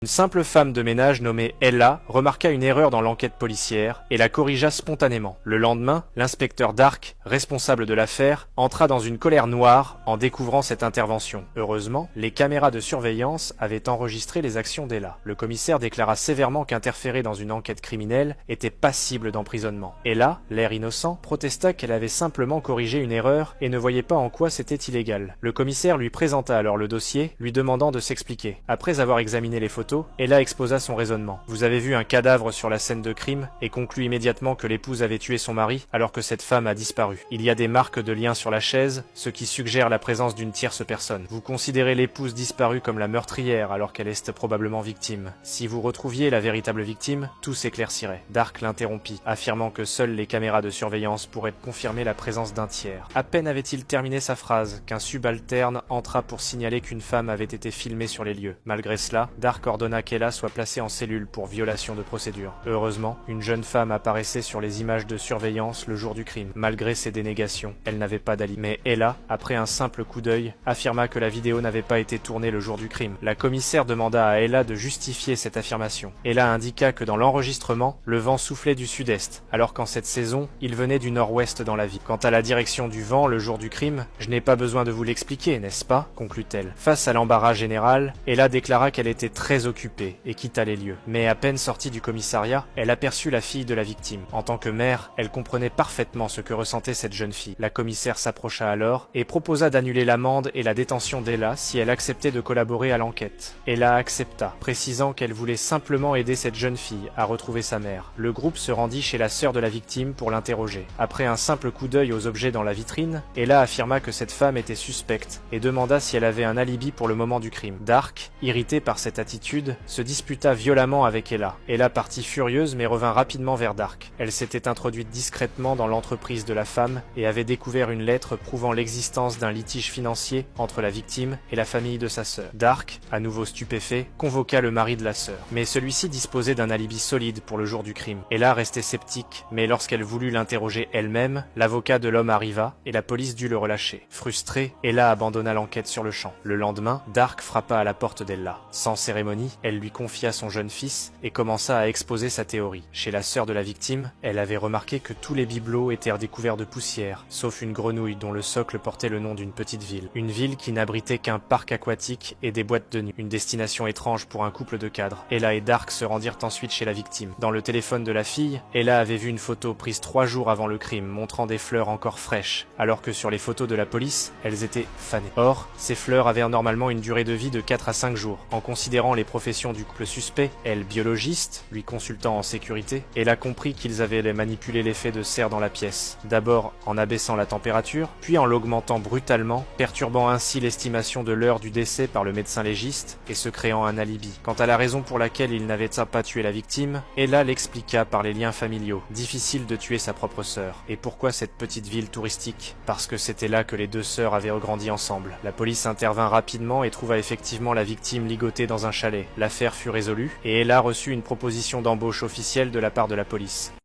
Une simple femme de ménage nommée Ella remarqua une erreur dans l'enquête policière et la corrigea spontanément. Le lendemain, l'inspecteur Dark, responsable de l'affaire, entra dans une colère noire en découvrant cette intervention. Heureusement, les caméras de surveillance avaient enregistré les actions d'Ella. Le commissaire déclara sévèrement qu'interférer dans une enquête criminelle était passible d'emprisonnement. Ella, l'air innocent, protesta qu'elle avait simplement corrigé une erreur et ne voyait pas en quoi c'était illégal. Le commissaire lui présenta alors le dossier, lui demandant de s'expliquer. Après avoir examiné les photos, Ella exposa son raisonnement. Vous avez vu un cadavre sur la scène de crime et conclut immédiatement que l'épouse avait tué son mari alors que cette femme a disparu. Il y a des marques de lien sur la chaise, ce qui suggère la présence d'une tierce personne. Vous considérez l'épouse disparue comme la meurtrière alors qu'elle est probablement victime. Si vous retrouviez la véritable victime, tout s'éclaircirait. Dark l'interrompit, affirmant que seules les caméras de surveillance pourraient confirmer la présence d'un tiers. À peine avait-il terminé sa phrase qu'un subalterne entra pour signaler qu'une femme avait été filmée sur les lieux. Malgré cela, Dark ordonna qu'Ella soit placée en cellule pour violation de procédure. Heureusement, une jeune femme apparaissait sur les images de surveillance le jour du crime. Malgré ses dénégations, elle n'avait pas d'alibi. Mais Ella, après un simple coup d'œil, affirma que la vidéo n'avait pas été tournée le jour du crime. La commissaire demanda à Ella de justifier cette affirmation. Ella indiqua que dans l'enregistrement, le vent soufflait du sud-est, alors qu'en cette saison, il venait du nord-ouest dans la ville. Quant à la direction du vent le jour du crime, je n'ai pas besoin de vous l'expliquer, n'est-ce pas? Conclut-elle. Face à l'embarras général, Ella déclara qu'elle était très occupée et quitta les lieux. Mais à peine sortie du commissariat, elle aperçut la fille de la victime. En tant que mère, elle comprenait parfaitement ce que ressentait cette jeune fille. La commissaire s'approcha alors et proposa d'annuler l'amende et la détention d'Ella si elle acceptait de collaborer à l'enquête. Ella accepta, précisant qu'elle voulait simplement aider cette jeune fille à retrouver sa mère. Le groupe se rendit chez la sœur de la victime pour l'interroger. Après un simple coup d'œil aux objets dans la vitrine, Ella affirma que cette femme était suspecte et demanda si elle avait un alibi pour le moment du crime. Dark, irrité par cette attitude, se disputa violemment avec Ella. Ella partit furieuse mais revint rapidement vers Dark. Elle s'était introduite discrètement dans l'entreprise de la femme et avait découvert une lettre prouvant l'existence d'un litige financier entre la victime et la famille de sa sœur. Dark, à nouveau stupéfait, convoqua le mari de la sœur. Mais celui-ci disposait d'un alibi solide pour le jour du crime. Ella restait sceptique, mais lorsqu'elle voulut l'interroger elle-même, l'avocat de l'homme arriva et la police dut le relâcher. Frustrée, Ella abandonna l'enquête sur le champ. Le lendemain, Dark frappa à la porte d'Ella. Sans cérémonie, elle lui confia son jeune fils et commença à exposer sa théorie. Chez la sœur de la victime, elle avait remarqué que tous les bibelots étaient découverts de poussière, sauf une grenouille dont le socle portait le nom d'une petite ville. Une ville qui n'abritait qu'un parc aquatique et des boîtes de nuit. Une destination étrange pour un couple de cadres. Ella et Dark se rendirent ensuite chez la victime. Dans le téléphone de la fille, Ella avait vu une photo prise 3 jours avant le crime, montrant des fleurs encore fraîches, alors que sur les photos de la police, elles étaient fanées. Or, ces fleurs avaient normalement une durée de vie de 4 à 5 jours. En considérant les professions du couple suspect, elle biologiste, lui consultant en sécurité, elle a compris qu'ils avaient manipulé l'effet de serre dans la pièce. D'abord en abaissant la température, puis en l'augmentant brutalement, perturbant ainsi l'estimation de l'heure du décès par le médecin légiste et se créant un alibi. Quant à la raison pour laquelle il n'avait pas tué la victime, Ella l'expliqua par les liens familiaux. Difficile de tuer sa propre sœur. Et pourquoi cette petite ville touristique? Parce que c'était là que les deux sœurs avaient grandi ensemble. La police intervint rapidement et trouva effectivement la victime ligotée dans un chalet. L'affaire fut résolue et Ella reçut une proposition d'embauche officielle de la part de la police.